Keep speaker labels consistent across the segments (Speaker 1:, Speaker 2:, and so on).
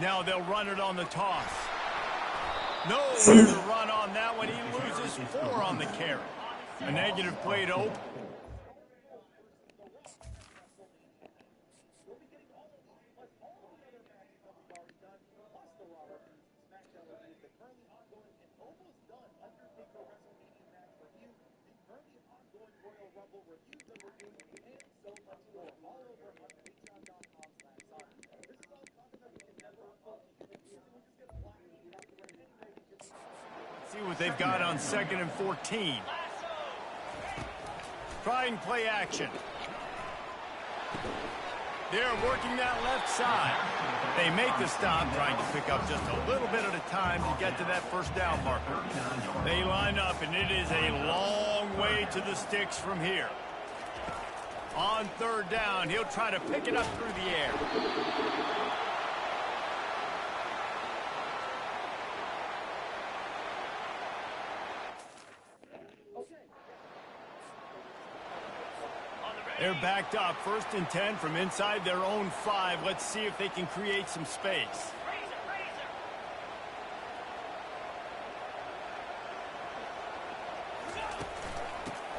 Speaker 1: Now they'll run it on the toss. Nowhere to run on that one. He loses 4 on the carry. A negative play to open. See what they've got on 2nd and 14. Trying play action. They're working that left side. They make the stop, trying to pick up just a little bit at a time to get to that first down marker. They line up, and it is a long way to the sticks from here. On 3rd down, he'll try to pick it up through the air. They're backed up, 1st and 10 from inside their own 5. Let's see if they can create some space.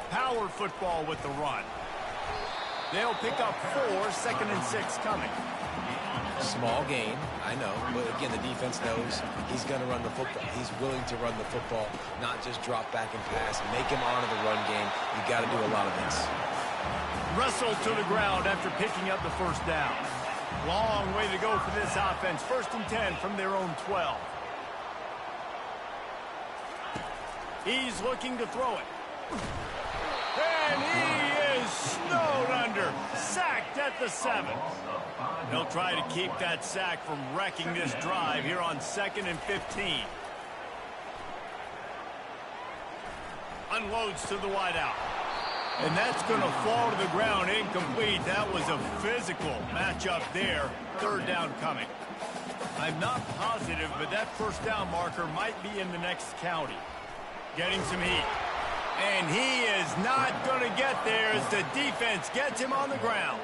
Speaker 1: Power football with the run. They'll pick up 4, 2nd and 6 coming.
Speaker 2: Small gain, I know, but again, the defense knows he's going to run the football. He's willing to run the football, not just drop back and pass, make him honor the run game. You got to do a lot of this.
Speaker 1: Wrestled to the ground after picking up the 1st down. Long way to go for this offense. 1st and 10 from their own 12. He's looking to throw it. And he is snowed under. Sacked at the 7. They'll try to keep that sack from wrecking this drive here on 2nd and 15. Unloads to the wideout. And that's going to fall to the ground incomplete. That was a physical matchup there. 3rd down coming. I'm not positive, but that 1st down marker might be in the next county. Getting some heat. And he is not going to get there as the defense gets him on the ground.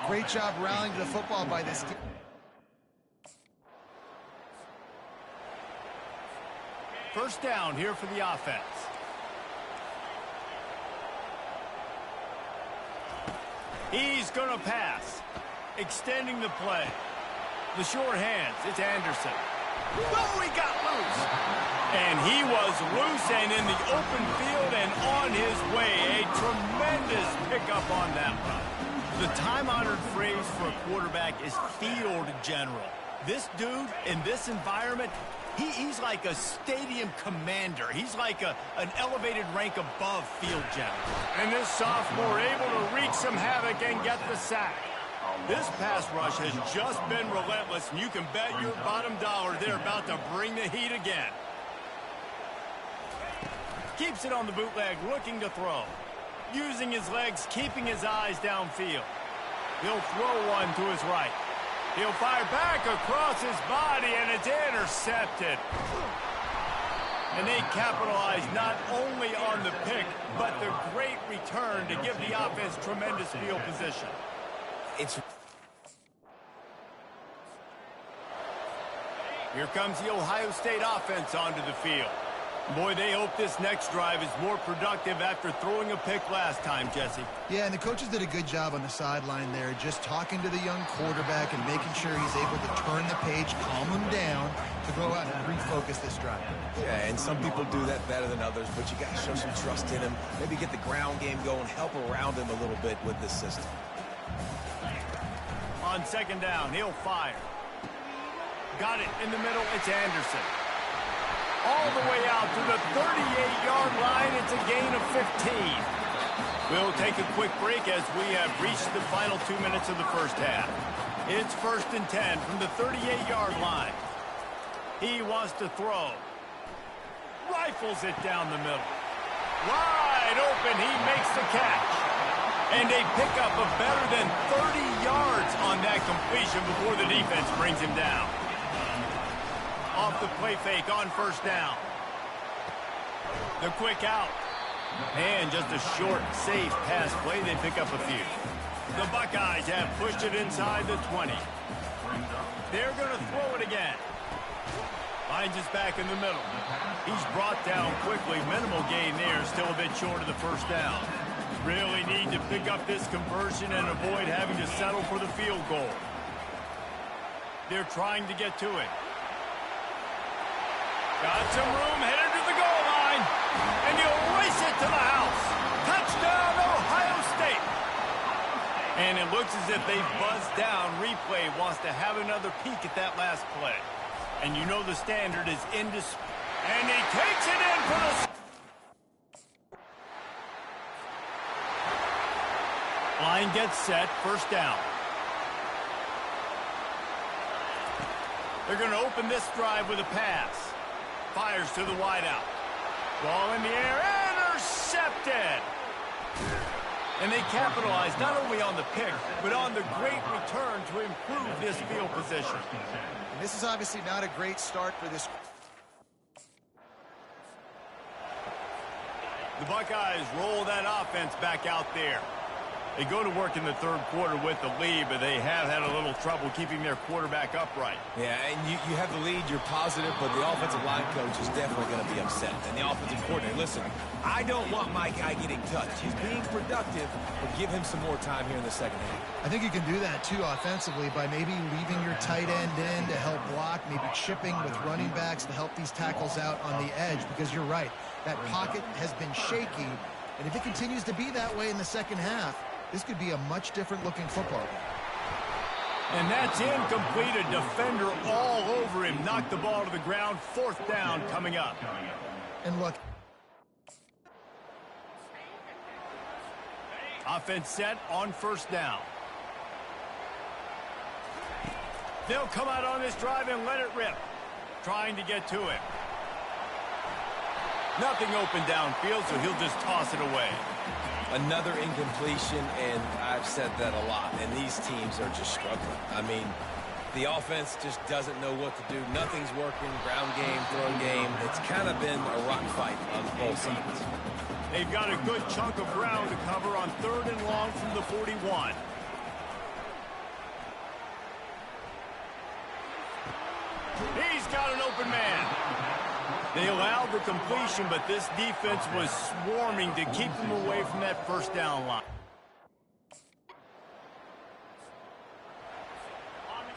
Speaker 3: Great job rallying to the football by this team.
Speaker 1: First down here for the offense. He's going to pass. Extending the play. The short hands. It's Anderson. Oh, he got loose. And he was loose and in the open field and on his way. A tremendous pickup on that one. The time-honored phrase for a quarterback is field general. This dude in this environment, he's like a stadium commander. He's like an elevated rank above field general. And this sophomore able to wreak some havoc and get the sack. This pass rush has just been relentless, and you can bet your bottom dollar they're about to bring the heat again. Keeps it on the bootleg, looking to throw. Using his legs, keeping his eyes downfield. He'll throw one to his right. He'll fire back across his body, and it's intercepted. And they capitalize not only on the pick, but the great return to give the offense tremendous field position. Here comes the Ohio State offense onto the field. Boy, they hope this next drive is more productive after throwing a pick last time, Jesse.
Speaker 3: Yeah, and the coaches did a good job on the sideline there, just talking to the young quarterback and making sure he's able to turn the page, calm him down, to go out and refocus this drive.
Speaker 2: Yeah, and some people do that better than others, but you got to show some trust in him. Maybe get the ground game going, help around him a little bit with this system.
Speaker 1: On 2nd down, he'll fire. Got it in the middle, it's Anderson. All the way out to the 38-yard line. It's a gain of 15. We'll take a quick break as we have reached the final 2 minutes of the first half. It's 1st and 10 from the 38-yard line. He wants to throw. Rifles it down the middle. Wide open, he makes the catch. And they pick up a better than 30 yards on that completion before the defense brings him down. Off the play fake on 1st down. The quick out. And just a short, safe pass play. They pick up a few. The Buckeyes have pushed it inside the 20. They're going to throw it again. Finds his back in the middle. He's brought down quickly. Minimal gain there. Still a bit short of the first down. Really need to pick up this conversion and avoid having to settle for the field goal. They're trying to get to it. Got some room, headed to the goal line. And he'll race it to the house. Touchdown, Ohio State. And it looks as if they've buzzed down. Replay wants to have another peek at that last play. And you know the standard is and he takes it in for the... Line gets set, first down. They're going to open this drive with a pass. Fires to the wideout. Ball in the air, intercepted. And they capitalize not only on the pick, but on the great return to improve this field position.
Speaker 3: And this is obviously not a great start for this.
Speaker 1: The Buckeyes roll that offense back out there. They go to work in the third quarter with the lead, but they have had a little trouble keeping their quarterback upright.
Speaker 2: Yeah, and you have the lead, you're positive, but the offensive line coach is definitely going to be upset. And the offensive coordinator, listen, I don't want my guy getting touched. He's being productive, but give him some more time here in the second half.
Speaker 3: I think you can do that, too, offensively, by maybe leaving your tight end in to help block, maybe chipping with running backs to help these tackles out on the edge, because you're right, that pocket has been shaky, and if it continues to be that way in the second half, this could be a much different looking football game.
Speaker 1: And that's incomplete. A defender all over him. Knocked the ball to the ground. Fourth down coming up.
Speaker 3: And look.
Speaker 1: Offense set on first down. They'll come out on this drive and let it rip. Trying to get to it. Nothing open downfield, so he'll just toss it away.
Speaker 2: Another incompletion, and I've said that a lot, and these teams are just struggling. I mean, the offense just doesn't know what to do. Nothing's working, ground game, throw game. It's kind of been a rock fight on both sides.
Speaker 1: They've got a good chunk of ground to cover on third and long from the 41. He's got an open man. They allowed the completion, but this defense was swarming to keep them away from that first down line.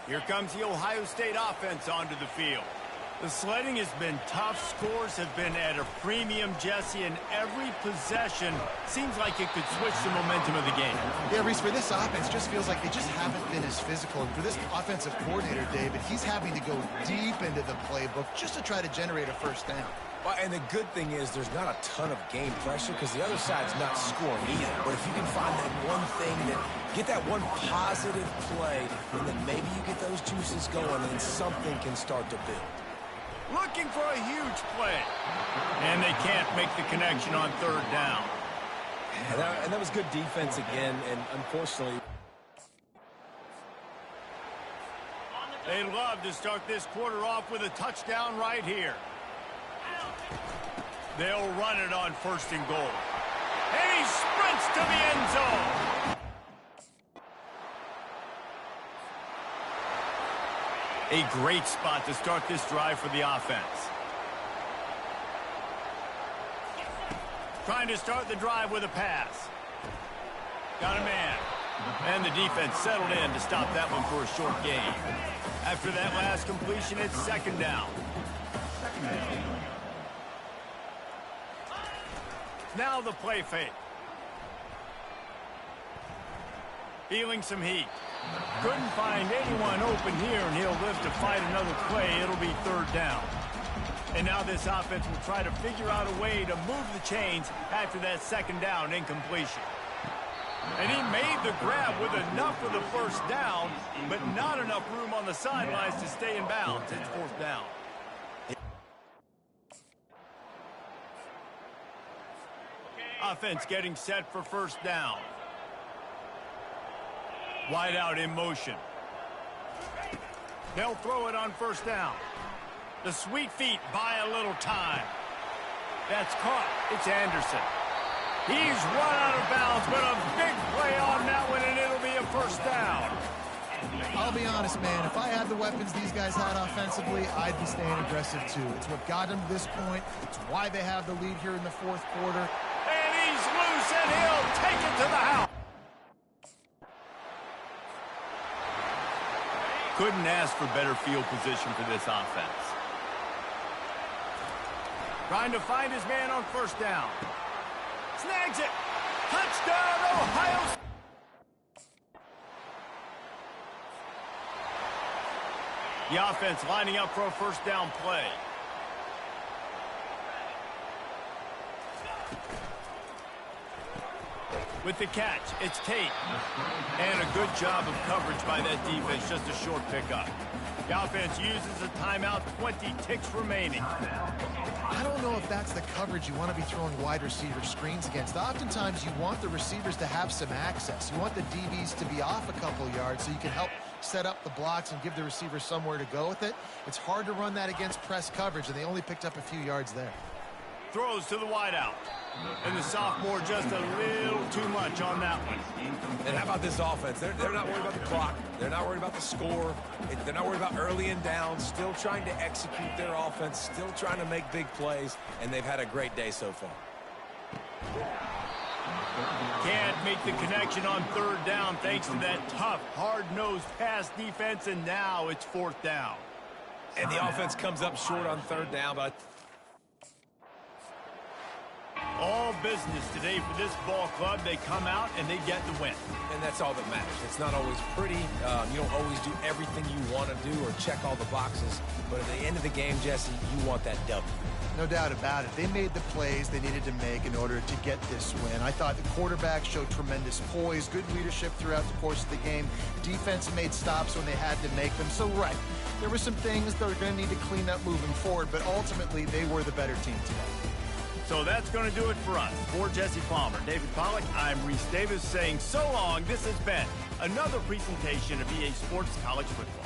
Speaker 1: Here comes the Ohio State offense onto the field. The sledding has been tough. Scores have been at a premium, Jesse, and every possession seems like it could switch the momentum of the game.
Speaker 3: Yeah, Reese, for this offense, just feels like they just haven't been as physical. And for this offensive coordinator, David, he's having to go deep into the playbook just to try to generate a first down.
Speaker 2: Well, and the good thing is there's not a ton of game pressure because the other side's not scoring either. But if you can find that one thing, get that one positive play, and then maybe you get those juices going and something can start to build.
Speaker 1: Looking for a huge play. And they can't make the connection on third down.
Speaker 2: And that was good defense again, and unfortunately...
Speaker 1: They love to start this quarter off with a touchdown right here. They'll run it on first and goal. And he sprints to the end zone. A great spot to start this drive for the offense. Trying to start the drive with a pass. Got a man. And the defense settled in to stop that one for a short gain. After that last completion, it's second down. Now the play fake. Feeling some heat. Couldn't find anyone open here, and he'll live to fight another play. It'll be third down. And now this offense will try to figure out a way to move the chains after that second down incompletion. And he made the grab with enough for the first down, but not enough room on the sidelines to stay in bounds. It's fourth down. Offense getting set for first down. Wide out in motion. They'll throw it on first down. The sweet feet buy a little time. That's caught. It's Anderson. He's run out of bounds, but a big play on that one, and it'll be a first down.
Speaker 3: I'll be honest, man. If I had the weapons these guys had offensively, I'd be staying aggressive too. It's what got them to this point. It's why they have the lead here in the fourth quarter.
Speaker 1: And he's loose, and he'll take it to the house. Couldn't ask for better field position for this offense. Trying to find his man on first down. Snags it. Touchdown, Ohio State. The offense lining up for a first down play. With the catch, it's Tate. And a good job of coverage by that defense, just a short pickup. The offense uses a timeout, 20 ticks remaining.
Speaker 3: I don't know if that's the coverage you want to be throwing wide receiver screens against. Oftentimes, you want the receivers to have some access. You want the DBs to be off a couple yards so you can help set up the blocks and give the receivers somewhere to go with it. It's hard to run that against press coverage, and they only picked up a few yards there.
Speaker 1: Throws to the wideout. And the sophomore just a little too much on that one.
Speaker 2: And how about this offense? They're not worried about the clock. They're not worried about the score. They're not worried about early and down. Still trying to execute their offense. Still trying to make big plays. And they've had a great day so far.
Speaker 1: Can't make the connection on third down thanks to that tough, hard-nosed pass defense. And now it's fourth down.
Speaker 2: And the offense comes up short on third down, but
Speaker 1: all business today for this ball club. They come out and they get the win.
Speaker 2: and that's all that matters. It's not always pretty. You don't always do everything you want to do or check all the boxes. But at the end of the game, Jesse, you want that W.
Speaker 3: No doubt about it. They made the plays they needed to make in order to get this win. I thought the quarterback showed tremendous poise, good leadership throughout the course of the game. Defense made stops when they had to make them. So, right, there were some things they're going to need to clean up moving forward, but ultimately they were the better team today.
Speaker 1: So that's going to do it for us. For Jesse Palmer, David Pollack, I'm Reese Davis saying so long. This has been another presentation of EA Sports College Football.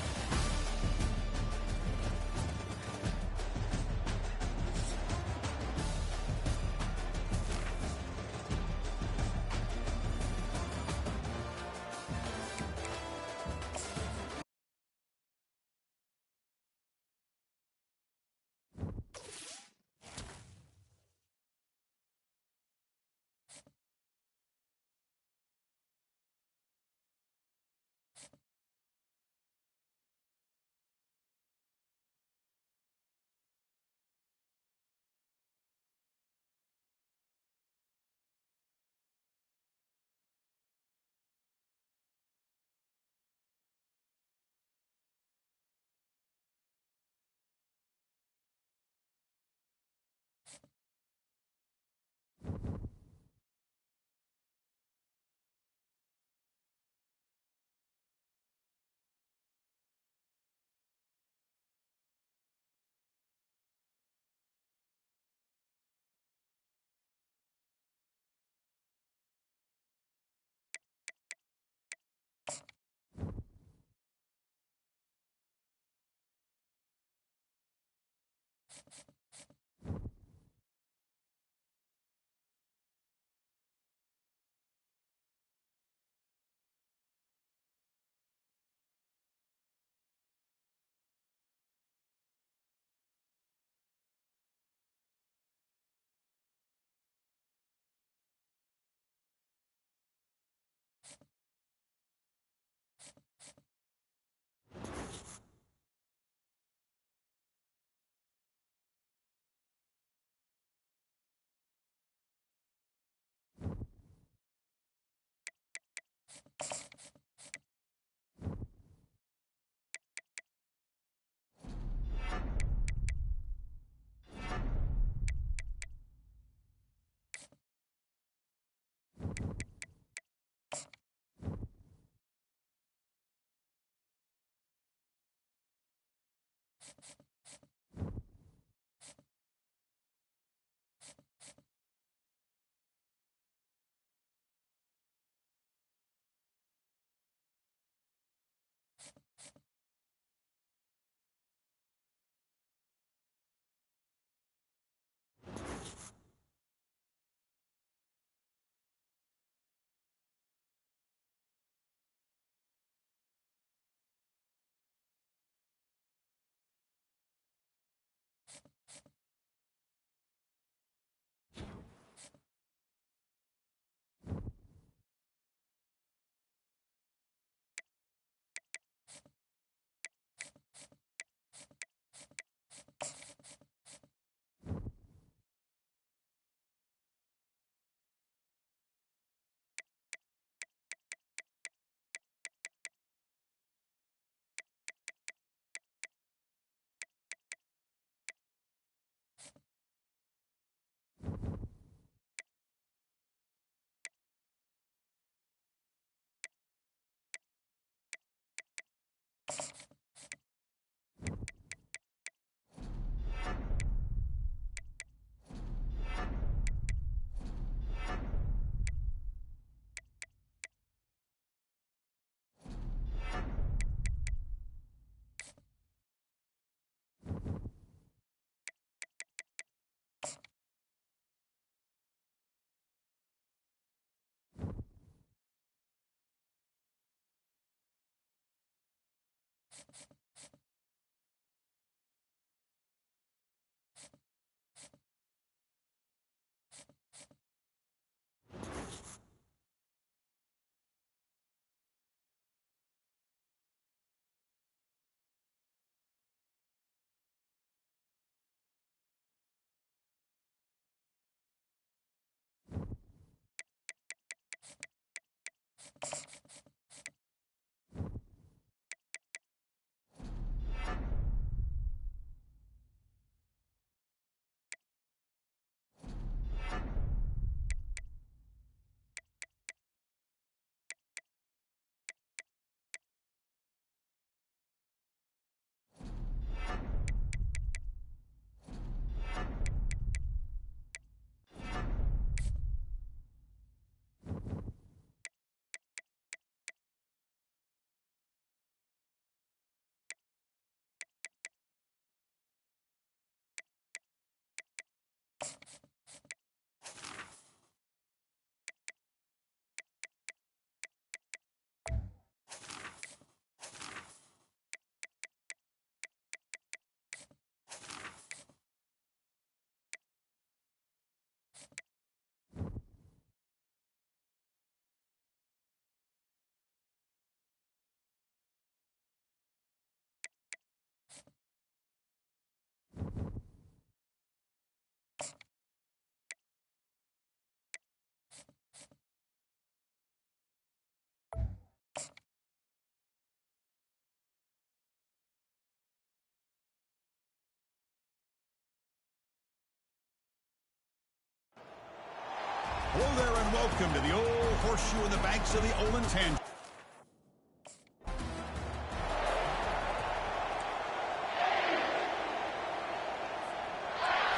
Speaker 4: Hello there and welcome to the old horseshoe in the banks of the Ncaa.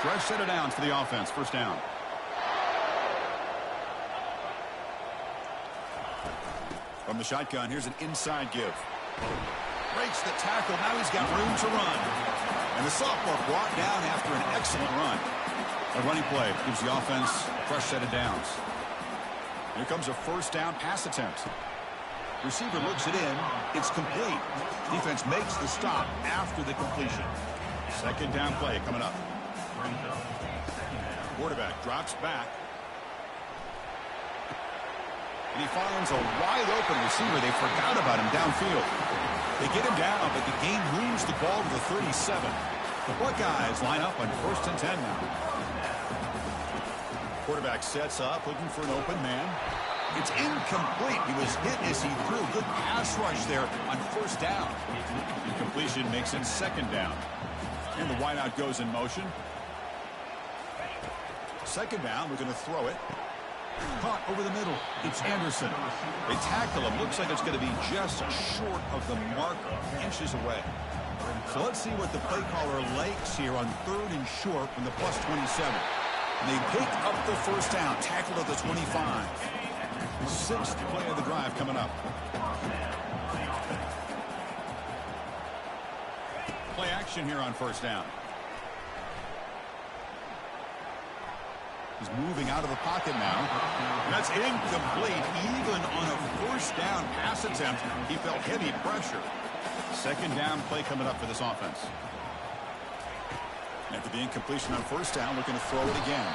Speaker 4: Fresh set of downs for the offense. First down. From the shotgun, here's an inside give. Breaks the tackle. Now he's got room to run. And the sophomore brought down after an excellent run. A running play gives the offense a fresh set of downs. Here comes a first down pass attempt. Receiver looks it in. It's complete. Defense makes the stop after the completion. Second down play coming up. Quarterback drops back. And he finds a wide open receiver. They forgot about him downfield. They get him down, but the game moves the ball to the 37. The Buckeyes line up on 1st and 10 now. Quarterback sets up, looking for an open man. It's incomplete. He was hit as he threw. Good pass rush there on first down. Incompletion makes it second down. And the wideout goes in motion. Second down, we're going to throw it. Caught over the middle. It's Anderson. They tackle him. Looks like it's going to be just short of the mark, inches away. So let's see what the play caller likes here on 3rd and short from the plus 27. And they pick up the first down. Tackled at the 25. 6th play of the drive coming up. Play action here on first down. He's moving out of the pocket now. And that's incomplete. Even on a first down pass attempt, he felt heavy pressure. Second down play coming up for this offense. After the incompletion on first down, we're going to throw it again.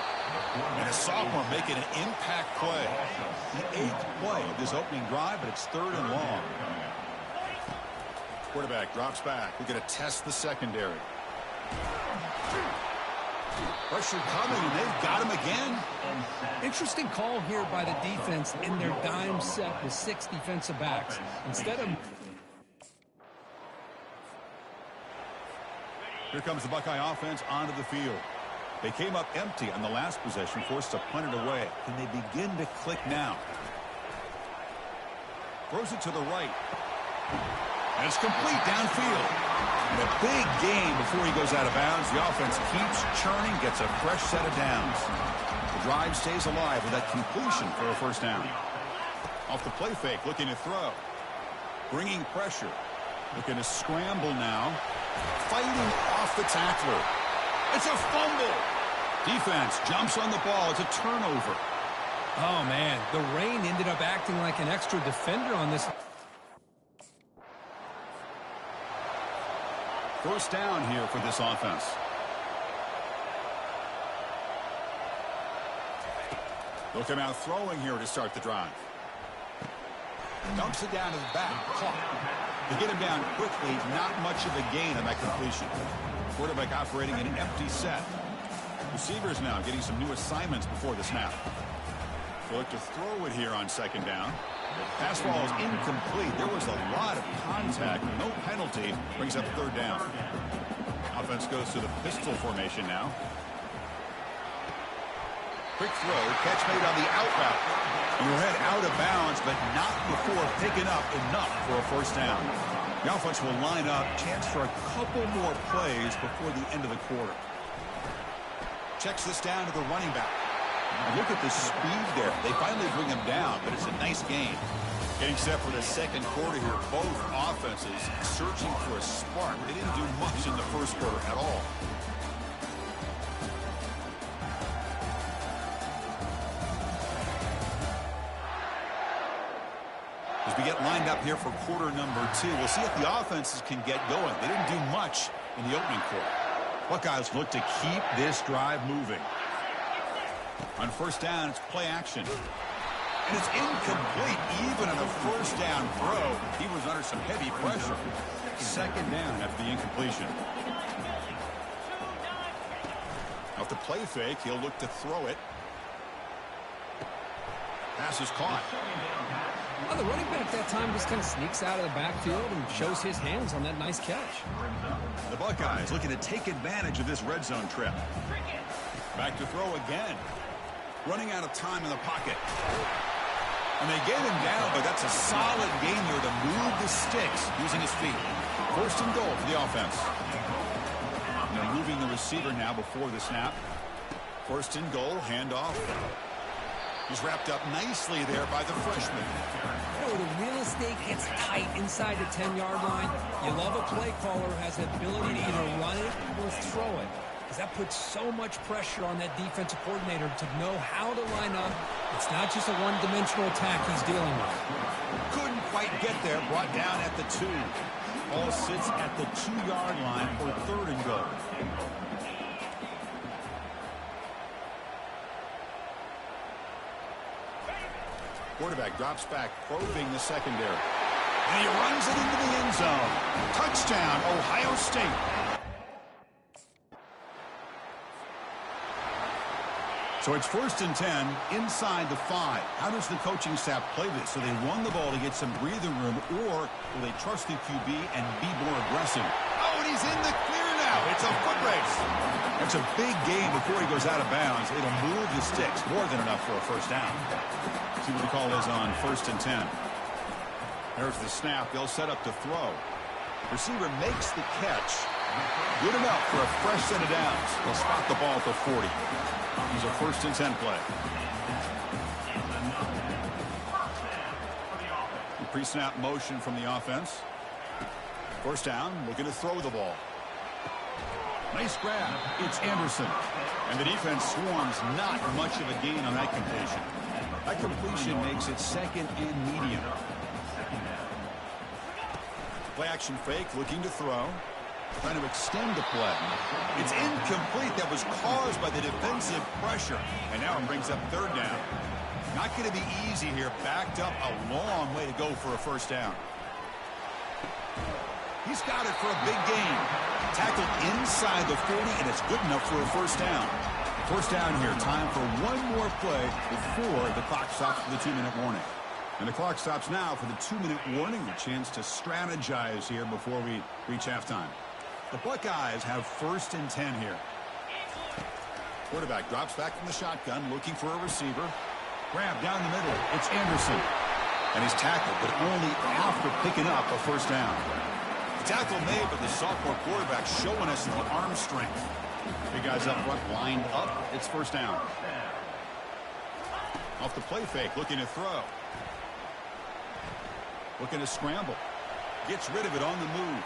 Speaker 4: And a sophomore making an impact play. The 8th play of this opening drive, but it's 3rd and long. Quarterback drops back. We're going to test the secondary. Pressure coming, and they've got him again.
Speaker 5: Interesting call here by the defense in their dime set with 6 defensive backs. Instead of...
Speaker 4: Here comes the Buckeye offense onto the field. They came up empty on the last possession, forced to punt it away. Can they begin to click now? Throws it to the right. And it's complete downfield. And a big gain before he goes out of bounds. The offense keeps churning, gets a fresh set of downs. The drive stays alive with that completion for a first down. Off the play fake, looking to throw. Bringing pressure. Looking to scramble now. Fighting off the tackler. It's a fumble. Defense jumps on the ball. It's a turnover.
Speaker 5: Oh, man. The rain ended up acting like an extra defender on this.
Speaker 4: First down here for this offense. They'll come out throwing here to start the drive. Dumps it down to the back. Caught. They get him down quickly. Not much of a gain on that completion. Quarterback operating an empty set. Receivers now getting some new assignments before the snap. They look to throw it here on second down. Pass ball is incomplete. There was a lot of contact. No penalty. Brings up third down. Offense goes to the pistol formation now. Quick throw. Catch made on the out route. Your head out of bounds, but not before picking up enough for a first down. The offense will line up. Chance for a couple more plays before the end of the quarter. Checks this down to the running back. And look at the speed there. They finally bring him down, but it's a nice gain. Getting set for the second quarter here. Both offenses searching for a spark. They didn't do much in the first quarter at all. As we get lined up here for quarter number 2, we'll see if the offenses can get going. They didn't do much in the opening quarter. Buckeyes look to keep this drive moving. On first down, it's play action. And it's incomplete. Even on a first down throw, he was under some heavy pressure. Second down after the incompletion. Off the play fake, he'll look to throw it. Pass is caught.
Speaker 5: Well, the running back that time just kind of sneaks out of the backfield and shows his hands on that nice catch.
Speaker 4: The Buckeyes looking to take advantage of this red zone trip. Back to throw again. running out of time in the pocket. And they get him down, but that's a solid gain there to move the sticks using his feet. First and goal for the offense. And they're moving the receiver now before the snap. First and goal, handoff. He's wrapped up nicely there by the freshman.
Speaker 5: You know, the real estate gets tight inside the 10-yard line. You love a play caller who has the ability to either run it or throw it, because that puts so much pressure on that defensive coordinator to know how to line up. It's not just a one-dimensional attack he's dealing with.
Speaker 4: Couldn't quite get there, brought down at the 2. Ball sits at the 2-yard line for third and goal. Quarterback drops back, probing the secondary. And he runs it into the end zone. Touchdown, Ohio State. So it's first and 10 inside the 5. How does the coaching staff play this? So they run the ball to get some breathing room, or will they trust the QB and be more aggressive? Oh, and he's in the clear now. It's a foot race. That's a big gain before he goes out of bounds. It'll move the sticks, more than enough for a first down. See what the call is on first and 10. There's the snap. They'll set up to throw. Receiver makes the catch. Good enough for a fresh set of downs. They'll spot the ball at the 40. He's a first and 10 play. Pre-snap motion from the offense. First down, looking to throw the ball. Nice grab. It's Anderson. And the defense swarms, not much of a gain on that completion. That completion makes it second and medium. Play action fake, looking to throw. Trying to extend the play. It's incomplete. That was caused by the defensive pressure. And now it brings up third down. Not going to be easy here. Backed up a long way to go for a first down. He's got it for a big gain. Tackled inside the 40, and it's good enough for a first down. First down here. Time for one more play before the clock stops for the 2-minute warning. And the clock stops now for the 2-minute warning. A chance to strategize here before we reach halftime. The Buckeyes have first and 10 here. Quarterback drops back from the shotgun, looking for a receiver. Grab down the middle. It's Anderson. And he's tackled, but only after picking up a first down. The tackle made, but the sophomore quarterback showing us the arm strength. Big guys up front, lined up. It's first down. Off the play fake, looking to throw. Looking to scramble. Gets rid of it on the move.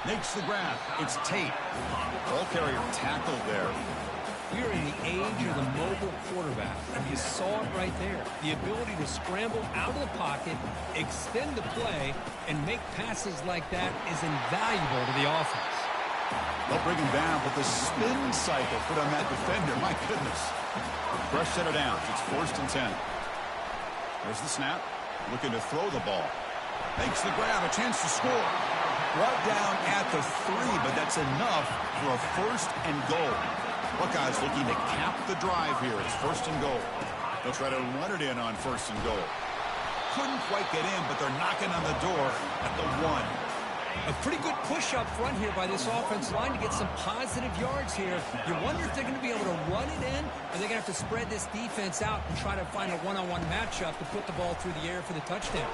Speaker 4: Makes the grab. It's Tate. Ball carrier tackled there.
Speaker 5: We're in the age of the mobile quarterback, and you saw it right there. The ability to scramble out of the pocket, extend the play, and make passes like that is invaluable to the offense.
Speaker 4: They'll bring him down, but the spin cycle put on that defender, my goodness. Fresh set of downs. It's first and 10. There's the snap. Looking to throw the ball. Makes the grab, a chance to score. Brought down at the 3, but that's enough for a first and goal. Buckeyes looking to cap the drive here. It's first and goal. They'll try to run it in on first and goal. Couldn't quite get in, but they're knocking on the door at the 1.
Speaker 5: A pretty good push up front here by this offense line to get some positive yards here. You wonder if they're going to be able to run it in, or they're going to have to spread this defense out and try to find a one-on-one matchup to put the ball through the air for the touchdown.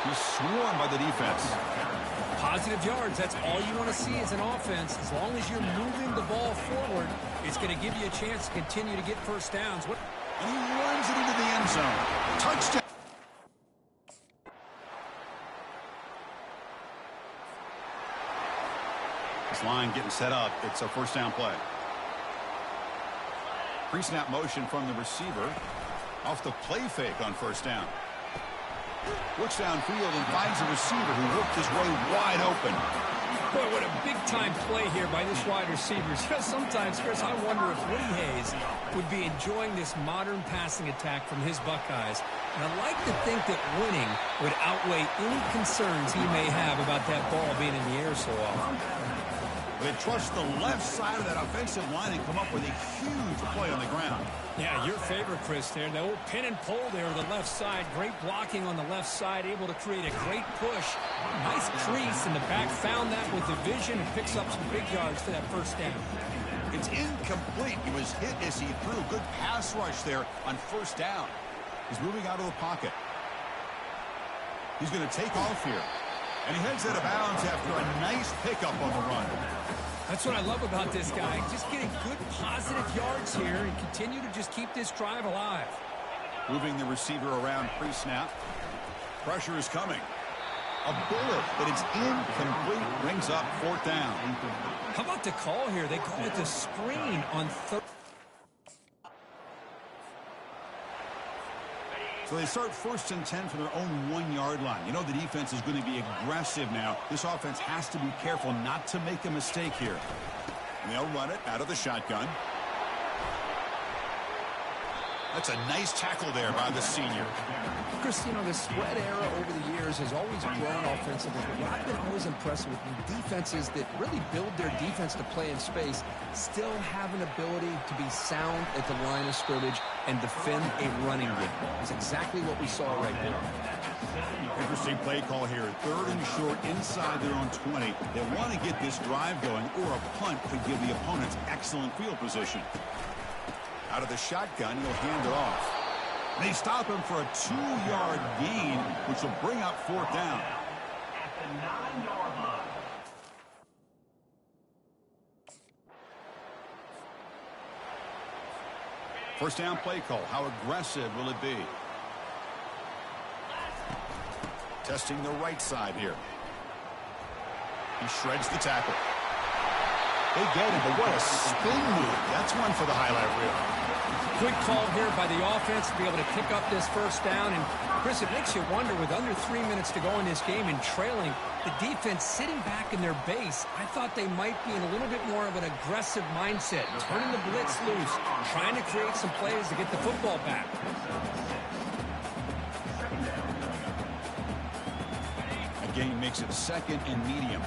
Speaker 4: He's swarmed by the defense.
Speaker 5: Positive yards, that's all you want to see as an offense. As long as you're moving the ball forward, it's going to give you a chance to continue to get first downs.
Speaker 4: And he runs it into the end zone. Touchdown. This line getting set up. It's a first down play. Pre-snap motion from the receiver. Off the play fake on first down. Looks downfield and finds a receiver who worked his way wide open.
Speaker 5: Boy, what a big-time play here by this wide receiver. Sometimes, Chris, I wonder if Woody Hayes would be enjoying this modern passing attack from his Buckeyes. And I'd like to think that winning would outweigh any concerns he may have about that ball being in the air so often.
Speaker 4: They trust the left side of that offensive line and come up with a huge play on the ground.
Speaker 5: Yeah, your favorite, Chris, there. The old pin and pull there to the left side. Great blocking on the left side, able to create a great push. Nice crease, and the back found that with the vision and picks up some big yards for that first down.
Speaker 4: It's incomplete. He was hit as he threw. Good pass rush there on first down. He's moving out of the pocket. He's going to take off here. And he heads out of bounds after a nice pickup on the run.
Speaker 5: That's what I love about this guy. Just getting good positive yards here and continue to just keep this drive alive.
Speaker 4: Moving the receiver around pre-snap. Pressure is coming. A bullet, but it's incomplete. Brings up fourth down.
Speaker 5: How about the call here? They call it the screen on third.
Speaker 4: So they start 1st and 10 from their own 1-yard line. You know the defense is going to be aggressive now. This offense has to be careful not to make a mistake here. And they'll run it out of the shotgun. That's a nice tackle there by the senior.
Speaker 2: Chris, you know, the spread era over the years has always grown offensively, but what I've been always impressed with defenses that really build their defense to play in space still have an ability to be sound at the line of scrimmage and defend a running game. That's exactly what we saw right there.
Speaker 4: Interesting play call here. 3rd and short inside their own 20. They want to get this drive going, or a punt could give the opponents excellent field position. Out of the shotgun, he'll hand it off. They stop him for a 2-yard gain, which will bring up fourth down.
Speaker 6: At the 9-yard line.
Speaker 4: First down play call. How aggressive will it be? Testing the right side here. He shreds the tackle. They get him, but what a spin move. That's one for the highlight reel.
Speaker 5: Quick call here by the offense to be able to pick up this first down. And, Chris, it makes you wonder, with under 3 minutes to go in this game and trailing, the defense sitting back in their base, I thought they might be in a little bit more of an aggressive mindset, turning the blitz loose, trying to create some plays to get the football back.
Speaker 4: Again, makes it 2nd and medium.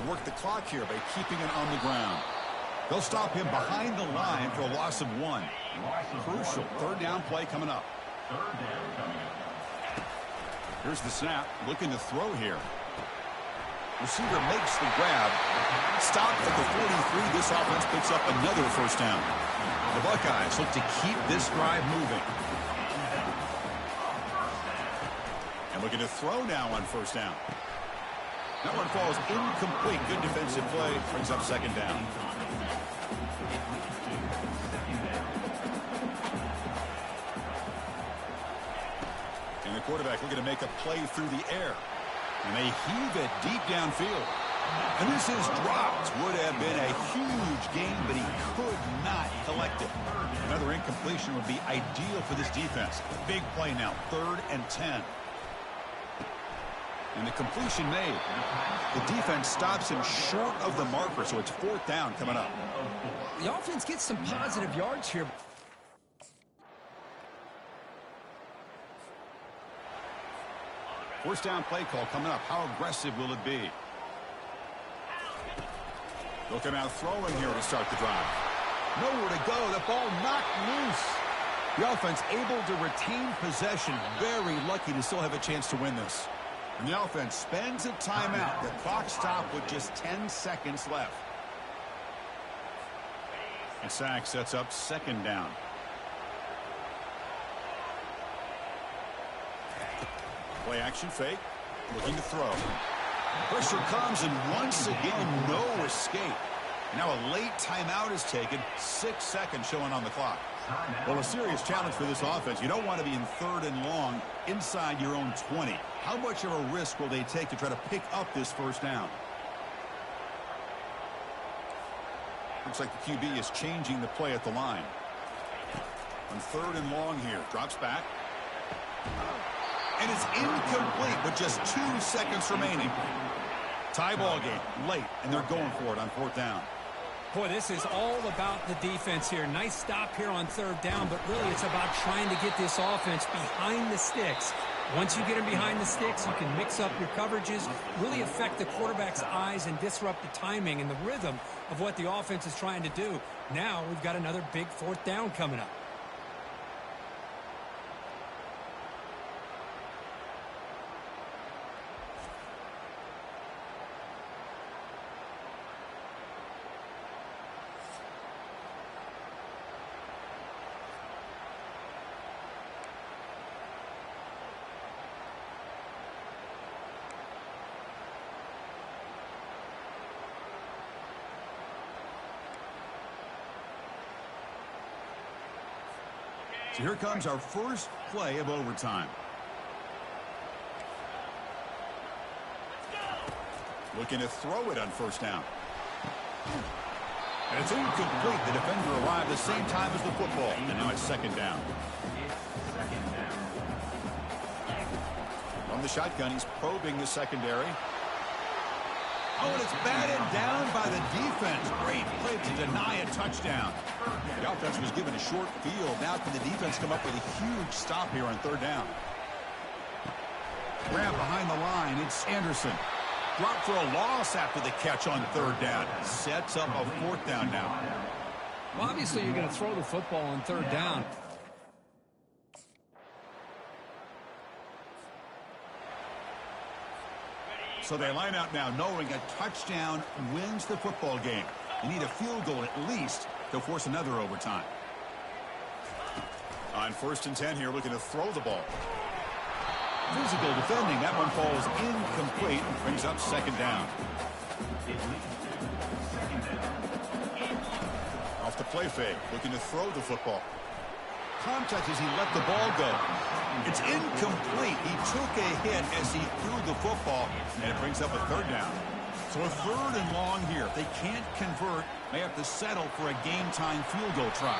Speaker 4: Work the clock here by keeping it on the ground. They'll stop him behind the line for a loss of 1. Crucial 3rd down play coming up. Here's the snap. Looking to throw here. Receiver makes the grab. Stopped at the 43. This offense picks up another first down. The Buckeyes look to keep this drive moving. And looking to throw now on first down. That one falls incomplete. Good defensive play. Brings up 2nd down. And the quarterback looking to make a play through the air. And they heave it deep downfield. And this is dropped. Would have been a huge gain, but he could not collect it. Another incompletion would be ideal for this defense. Big play now. 3rd and 10. And the completion made. The defense stops him short of the marker, so it's 4th down coming up.
Speaker 5: The offense gets some positive yards here.
Speaker 4: First down play call coming up. How aggressive will it be? Looking out throwing here to start the drive. Nowhere to go. The ball knocked loose. The offense able to retain possession. Very lucky to still have a chance to win this. And the offense spends a timeout. The clock stopped with just 10 seconds left. And Ncaa sets up 2nd down. Play action fake. Looking to throw. Pressure comes, and once again, no escape. Now a late timeout is taken. 6 seconds showing on the clock. Well, a serious challenge for this offense. You don't want to be in 3rd and long inside your own 20. How much of a risk will they take to try to pick up this first down? Looks like the QB is changing the play at the line. On 3rd and long here. Drops back. And it's incomplete with just 2 seconds remaining. Tie ball game late, and they're going for it on 4th down.
Speaker 5: Boy, this is all about the defense here. Nice stop here on 3rd down, but really it's about trying to get this offense behind the sticks. Once you get them behind the sticks, you can mix up your coverages, really affect the quarterback's eyes and disrupt the timing and the rhythm of what the offense is trying to do. Now we've got another big 4th down coming up.
Speaker 4: So here comes our first play of overtime. Looking to throw it on first down. And it's incomplete. The defender arrived the same time as the football. And now it's second down. From the shotgun, he's probing the secondary. Oh, and it's batted down by the defense. Great play to deny a touchdown. The offense was given a short field. Now can the defense come up with a huge stop here on third down? Grab behind the line. It's Anderson. Dropped for a loss after the catch on third down. Sets up a fourth down now.
Speaker 5: Well, obviously, you're going to throw the football on third down.
Speaker 4: So they line out now knowing a touchdown wins the football game. You need a field goal at least to force another overtime. On 1st and 10 here, looking to throw the ball. Physical defending. That one falls incomplete and brings up second down. Off the play fake, looking to throw the football. Contact as he let the ball go. It's incomplete. He took a hit as he threw the football, and it brings up a third down. So a third and long here. If they can't convert, may have to settle for a game-time field goal try.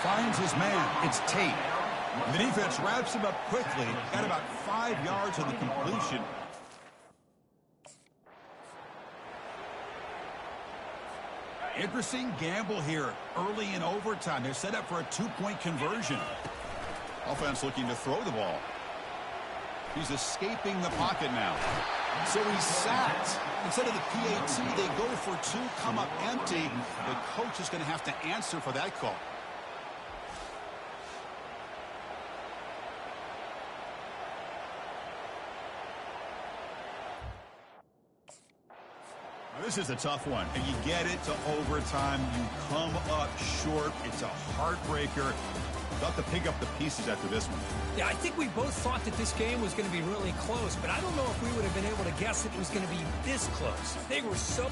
Speaker 4: Finds his man. It's Tate. The defense wraps him up quickly. Got about 5 yards on the completion. Interesting gamble here early in overtime. They're set up for a 2-point conversion. Offense looking to throw the ball. He's escaping the pocket now. So he's sacked. Instead of the PAT, they go for 2, come up empty. The coach is going to have to answer for that call. This is a tough one, and you get it to overtime. You come up short. It's a heartbreaker. Got to pick up the pieces after this one.
Speaker 5: Yeah, I think we both thought that this game was going to be really close, but I don't know if we would have been able to guess that it was going to be this close. They were so...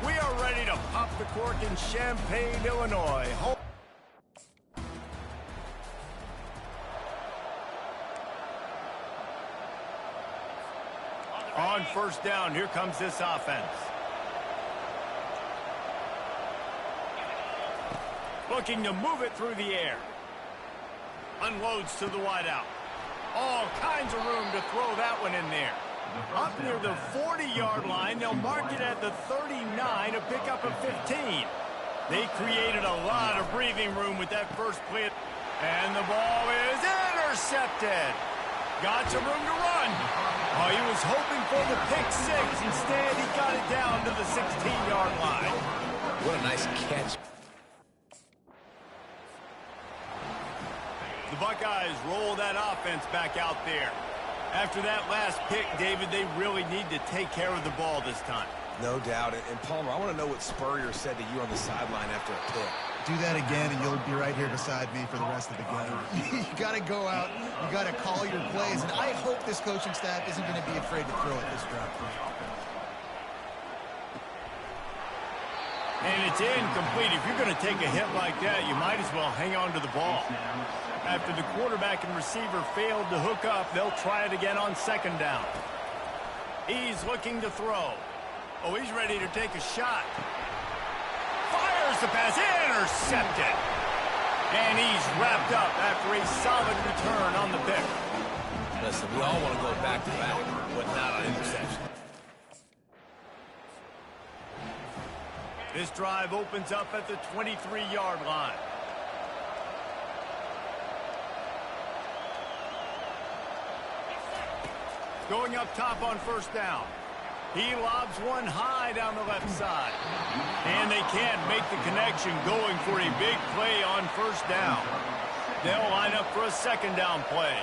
Speaker 1: We are ready to pop the cork in Champaign, Illinois. On first down, here comes this offense. Looking to move it through the air. Unloads to the wideout. All kinds of room to throw that one in there. Up near the 40-yard line, they'll mark it at the 39 to pick up a 15. They created a lot of breathing room with that first play. And the ball is intercepted. Got some room to run. Oh, he was hoping for the pick six. Instead, he got it down to the 16-yard line.
Speaker 2: What a nice catch.
Speaker 1: The Buckeyes roll that offense back out there. After that last pick, David, they really need to take care of the ball this time.
Speaker 2: No doubt. And Palmer, I want to know what Spurrier said to you on the sideline after a pick.
Speaker 3: Do that again, and you'll be right here beside me for the rest of the game. You got to go out. You got to call your plays. And I hope this coaching staff isn't going to be afraid to throw at this drive.
Speaker 1: And it's incomplete. If you're going to take a hit like that, you might as well hang on to the ball. After the quarterback and receiver failed to hook up, they'll try it again on second down. He's looking to throw. Oh, he's ready to take a shot. Fires the pass, intercepted. And he's wrapped up after a solid return on the pick.
Speaker 2: Listen, we all want to go back-to-back, but not on interception.
Speaker 1: This drive opens up at the 23-yard line. Going up top on first down. He lobs one high down the left side. And they can't make the connection, going for a big play on first down. They'll line up for a second down play.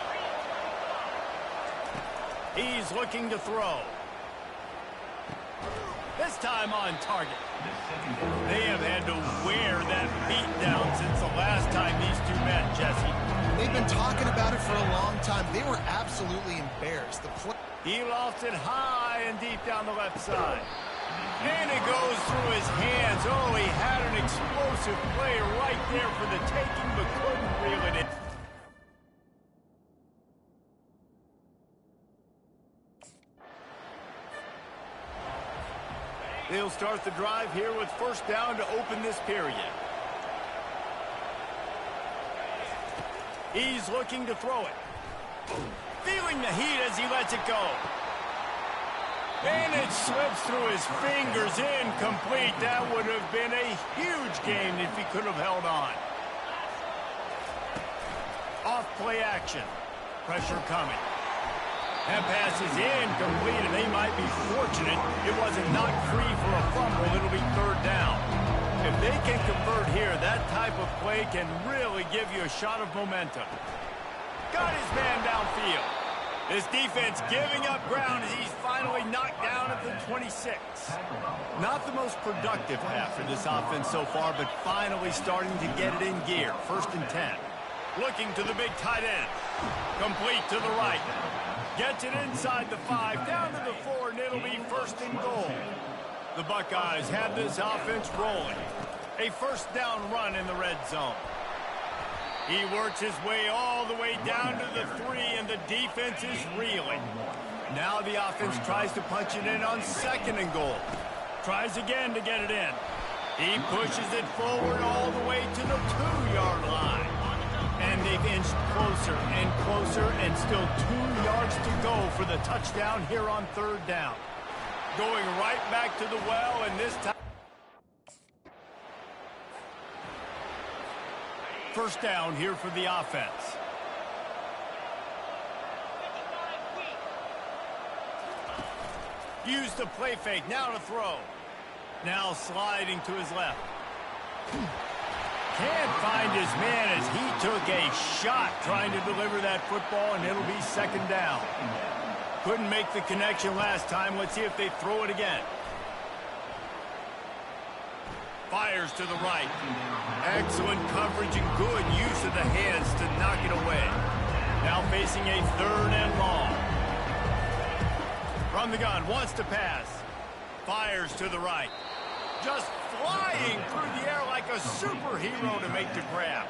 Speaker 1: He's looking to throw. This time on target. They have had to wear that beat down since the last time these two met, Jesse.
Speaker 3: They've been talking about it for a long time. They were absolutely embarrassed.
Speaker 1: He lofts it high and deep down the left side. And it goes through his hands. Oh, he had an explosive play right there for the taking, but couldn't reel it in. They'll start the drive here with first down to open this period. He's looking to throw it. Feeling the heat as he lets it go. And it slips through his fingers, incomplete. That would have been a huge gain if he could have held on. Off play action. Pressure coming. That pass is incomplete, and they might be fortunate it wasn't knocked free for a fumble. It'll be third down. If they can convert here, that type of play can really give you a shot of momentum. Got his man downfield. This defense giving up ground as he's finally knocked down at the 26. Not the most productive half for this offense so far, but finally starting to get it in gear. First and 10. Looking to the big tight end. Complete to the right. Gets it inside the 5, down to the 4, and it'll be first and goal. The Buckeyes have this offense rolling. A first down run in the red zone. He works his way all the way down to the 3, and the defense is reeling. Now the offense tries to punch it in on second and goal. Tries again to get it in. He pushes it forward all the way to the 2-yard line. And they've inched closer and closer, and still 2 yards to go for the touchdown here on third down. Going right back to the well, and this time. First down here for the offense. Use the play fake, now to throw. Now sliding to his left. Can't find his man as he took a shot trying to deliver that football, and it'll be second down. Couldn't make the connection last time. Let's see if they throw it again. Fires to the right. Excellent coverage and good use of the hands to knock it away. Now facing a third and long. From the gun, wants to pass. Fires to the right. Just flying through the air like a superhero to make the grab.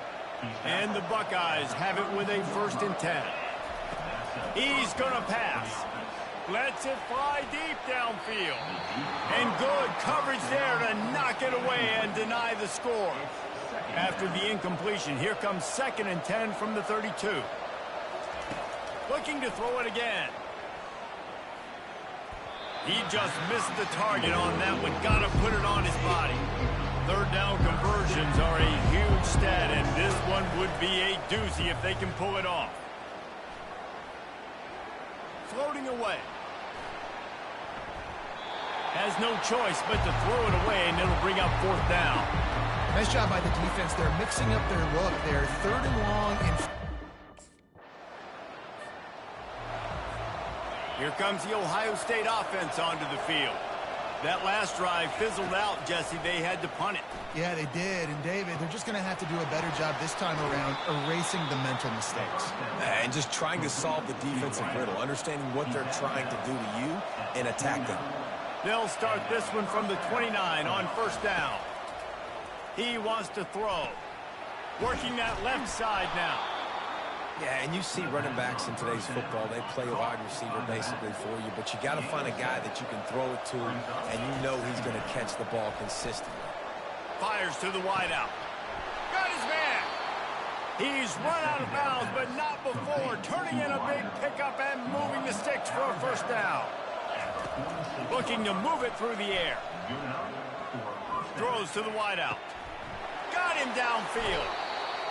Speaker 1: And the Buckeyes have it with a first and 10. He's going to pass. Lets it fly deep downfield. And good coverage there to knock it away and deny the score. After the incompletion, here comes second and 10 from the 32. Looking to throw it again. He just missed the target on that one. Got to put it on his body. Third down conversions are a huge stat, and this one would be a doozy if they can pull it off. Floating away. Has no choice but to throw it away, and it'll bring up fourth down.
Speaker 3: Nice job by the defense. They're mixing up their look. They're third and long.
Speaker 1: Here comes the Ohio State offense onto the field. That last drive fizzled out, Jesse. They had to punt it.
Speaker 3: Yeah, they did. And, David, they're just going to have to do a better job this time around erasing the mental mistakes.
Speaker 2: And just trying to solve the defensive riddle, understanding what they're trying to do to you and attack them.
Speaker 1: They'll start this one from the 29 on first down. He wants to throw. Working that left side now.
Speaker 2: Yeah, and you see running backs in today's football, they play wide receiver basically for you, but you got to find a guy that you can throw it to, and you know he's going to catch the ball consistently.
Speaker 1: Fires to the wideout. Got his man. He's run out of bounds, but not before turning in a big pickup and moving the sticks for a first down. Looking to move it through the air. Throws to the wideout. Got him downfield.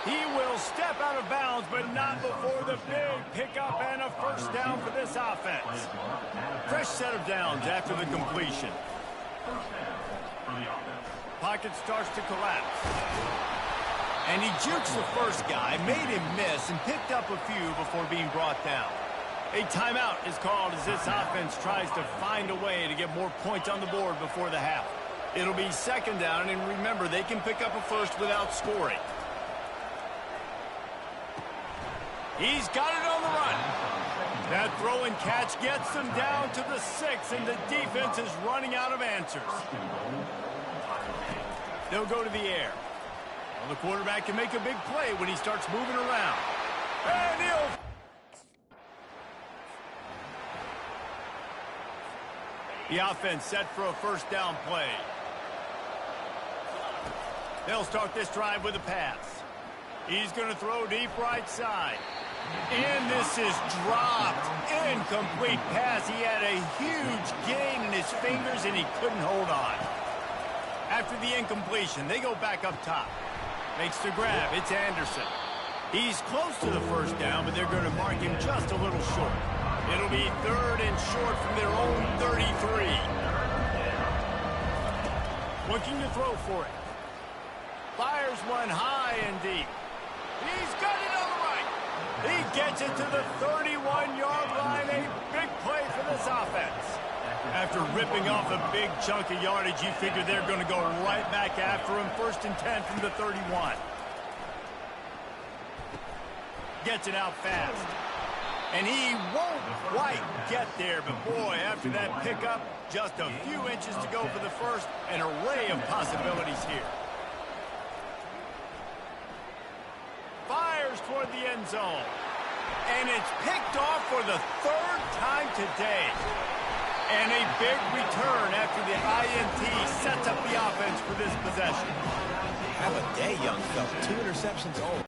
Speaker 1: He will step out of bounds, but not before the big pickup and a first down for this offense. Fresh set of downs after the completion. Pocket starts to collapse. And he jukes the first guy, made him miss, and picked up a few before being brought down. A timeout is called as this offense tries to find a way to get more points on the board before the half. It'll be second down, and remember, they can pick up a first without scoring. He's got it on the run. That throw and catch gets them down to the 6, and the defense is running out of answers. They'll go to the air. Well, the quarterback can make a big play when he starts moving around. And he'll... The offense set for a first down play. They'll start this drive with a pass. He's going to throw deep right side. And this is dropped. Incomplete pass. He had a huge gain in his fingers, and he couldn't hold on. After the incompletion, they go back up top. Makes the grab. It's Anderson. He's close to the first down, but they're going to mark him just a little short. It'll be third and short from their own 33. Looking to throw for it. Fires one high and deep. He's got it on the right. He gets it to the 31-yard line. A big play for this offense. After ripping off a big chunk of yardage, you figure they're going to go right back after him. First and 10 from the 31. Gets it out fast. And he won't quite get there, but boy, after that pickup, just a few inches to go for the first. An array of possibilities here. Fires toward the end zone. And it's picked off for the third time today. And a big return after the INT sets up the offense for this possession.
Speaker 2: Have a day, young fella. 2 interceptions. Oh.